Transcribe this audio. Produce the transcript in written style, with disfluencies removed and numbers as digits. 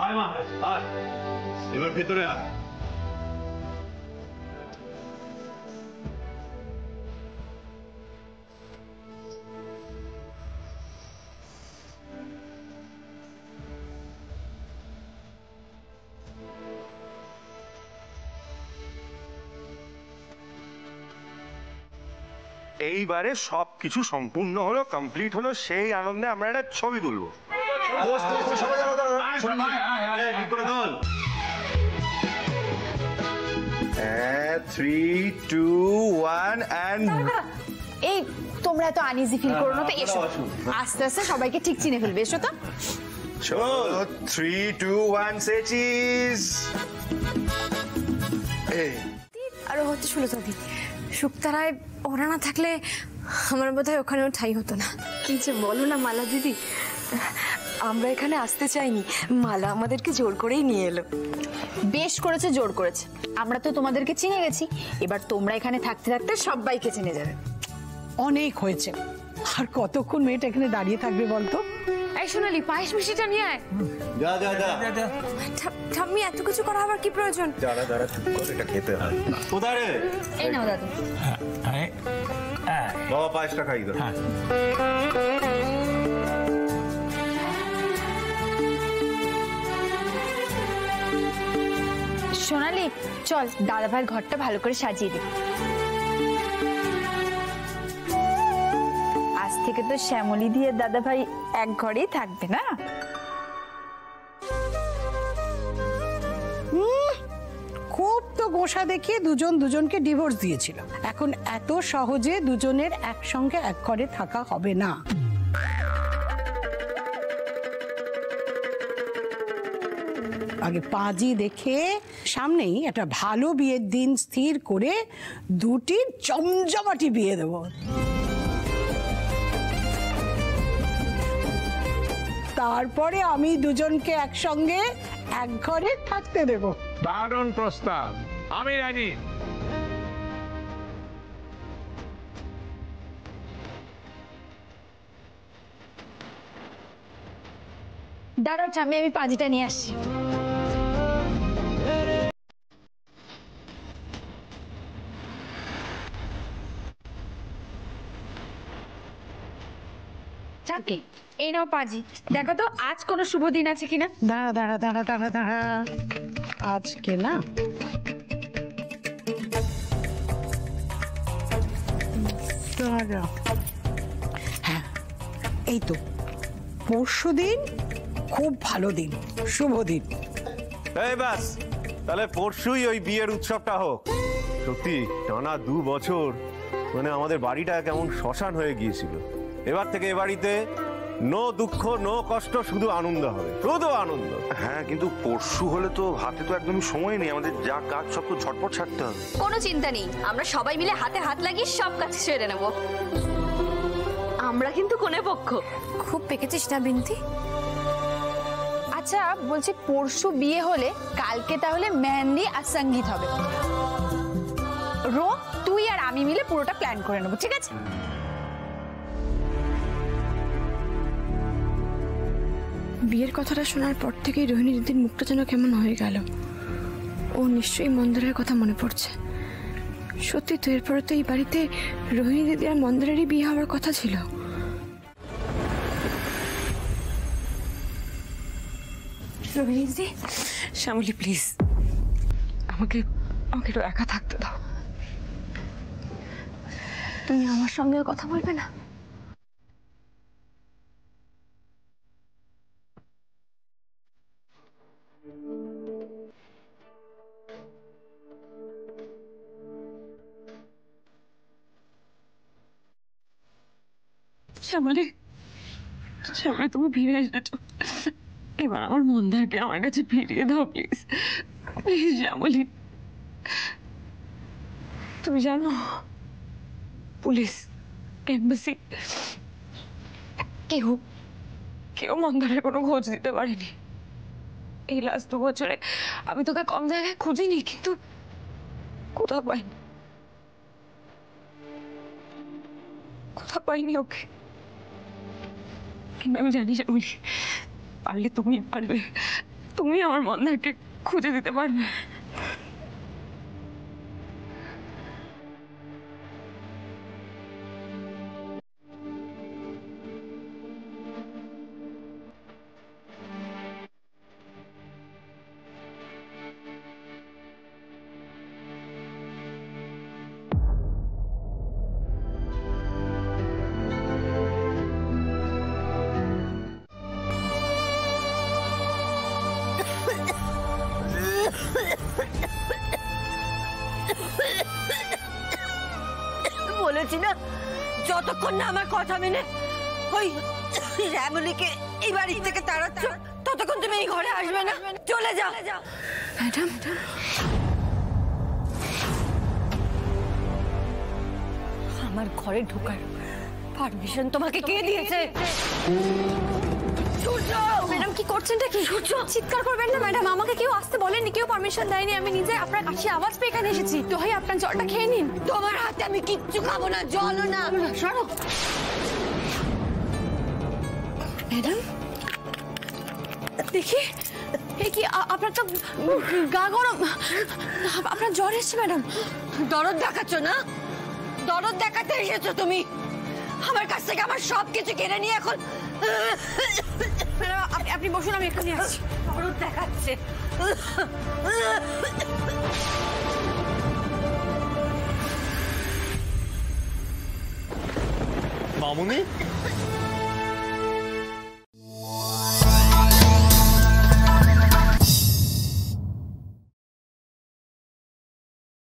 আয় মা আয়, এবার ভেতরে আয়। এইবারে সবকিছু সম্পূর্ণ হলো, কমপ্লিট হলো, সেই আনন্দে আমরা একটা ছবি তুলবো। 3, 2, 1 and এই তোমরা এত আনইজি ফিল করো না তো, এসো আস্তে আস্তে সবাইকে ঠিক চিনে ফেলবে, এসো তো। 3, 2, 1 say cheese। আরো হতে শুরু দিদি, শুক্তারায় ওরা না থাকলে আমার বোধহয় ওখানেও ঠাই হতো না। কি যে বলো না মালা দিদি, আমরা এখানে আসতে চাইনি, মালা আমাদেরকে জোর করেই নিয়ে এলো। বেশ করেছে, জোর করেছে। আমরা তো তোমাদেরকে চিনে গেছি, এবার তোমরা এখানে থাকতে থাকতে সবাইকে চিনে যাবে। অনেক হয়েছে, আর কতক্ষণ মেয়েটা এখানে দাঁড়িয়ে থাকবে বলতো? এই সোনালি, পায়েস মিষ্টিটা নিয়ে আয়। যা যা যা। ঠাম্মি, এত কিছু করা আবার কি প্রয়োজন? দাঁড়া দাঁড়া, চুপ কর, এটা খেতে হয়। কোথায় রে? এই নাও দাদু। বাবা পায়েসটা খাই দাও। সোনালি, চল দাদা ভাইয়ের ঘরটা ভালো করে সাজিয়ে দিই। আজ থেকে তো শ্যামলী দিয়ে দাদা ভাই এক ঘরেই থাকবে না? খুব তো গোসা দেখিয়ে দুজন দুজনকে ডিভোর্স দিয়েছিল, এখন এত সহজে দুজনের একসঙ্গে এক ঘরে থাকা হবে না। আগে পাঁজি দেখে সামনেই একটা ভালো বিয়ের দিন স্থির করে দুটি জমজমাটি বিয়ে দেব। তারপরে আমি দুজনকে একসঙ্গে এক ঘরে থাকতে দেব। দারুণ প্রস্তাব, আমি রাজি। দাঁড়াও ঠাম্মি, আমি পাঁজিটা নিয়ে আসছি। এই নাও পাঁজি, দেখো তো আজ কোনো শুভ দিন আছে কিনা। দাঁড়া দাঁড়া দাঁড়া দাঁড়া দাঁড়া, আজকে না, দাঁড়া, হ্যাঁ এই তো পরশু দিন খুব ভালো দিন, শুভ দিন। এই বাস, তাহলে পরশুই ওই বিয়ের উৎসবটা হোক। সত্যি টানা 2 বছর মানে আমাদের বাড়িটা কেমন শ্মশান হয়ে গিয়েছিল। এবার থেকে এ বাড়িতে নো দুঃখ নো কষ্ট, শুধু আনন্দ হবে, শুধু আনন্দ। হ্যাঁ, কিন্তু পরশু হলে তো হাতে তো একদমই সময় নেই, আমাদের যা কাজ সব তো ঝটপট ছাড়তে হবে। কোনো চিন্তা নেই, আমরা সবাই মিলে হাতে হাত লাগিয়ে সব কাজ সেরে নেব। আমরা কিন্তু কোনে পক্ষ। খুব পেকেছিস না বিনতি? আচ্ছা বলছি, পরশু বিয়ে হলে কালকে তাহলে মেহেন্দি আর সঙ্গীত হবে। রো, তুই আর আমি মিলে পুরোটা প্ল্যান করে নেবো, ঠিক আছে? বিয়ের কথাটা শোনার পর থেকেই রোহিণী দিদির মুখটা যেন কেমন হয়ে গেল। ও নিশ্চয়ই মন্দিরের কথা মনে পড়ছে। সত্যি তো, এরপরে তো এই বাড়িতে রোহিণী দিদি আর মন্দিরেরই বিয়ে হওয়ার কথা ছিল। রোহিণী দিদি, শ্যামলী প্লিজ, আমাকে একটু একা থাকতে দাও। তুমি আমার সঙ্গে কথা বলবে না? শ্যামলী, তুমি ফিরে এসেছো, এবার আমার মন্দিরকে আমার কাছে ফিরিয়ে দাও প্লিজ, প্লিজ শ্যামলী। তুমি জানো, পুলিশ, এমবাসি, কেউ মন্দিরের কোনো খোঁজ দিতে পারেনি। এই লাস্ট 2 বছরে আমি তোকে কম জায়গায় খুঁজিনি, কিন্তু কোথাও পাইনি ওকে। কিন্তু আমি জানি আমি পারলে তুমি পারবে, তুমি আমার মন্দারকে খুঁজে দিতে পারবে। বলেছি না, যতক্ষণ না আমার কথা মেনে ওই শ্যামলীকে এই বাড়ি থেকে তাড়াচ্ছ, ততক্ষণ তুমি এই ঘরে আসবে না। চলে যাও। ম্যাডাম, আমার ঘরে ঢোকার পারমিশন তোমাকে কে দিয়েছে? ম্যাডাম কি করছেনটা কি? চিৎকার করবেন না ম্যাডাম, আমাকে কেউ আসতে বলেনি, কেউ পারমিশন দেয়নি। আমি নিজে আপনার কাছে আওয়াজ পেয়ে এখানে এসেছি। তো হয় আপনার জলটা খেয়ে নিন। তোমার হাতে আমি কিচ্ছু খাবো না, জলও না। সরো। ম্যাডাম দেখি, এ কি আপনার তো গা গরম, আপনার জ্বর এসছে ম্যাডাম। দরদ দেখাচ্ছ না? দরদ দেখাতে এসেছো তুমি আমার কাছ থেকে আমার সবকিছু কেড়ে নিয়ে। এখন ম্যাডাম আপনি বসুন, আমি এক্ষুনি আসছি। দরদ দেখাচ্ছে। মামুনি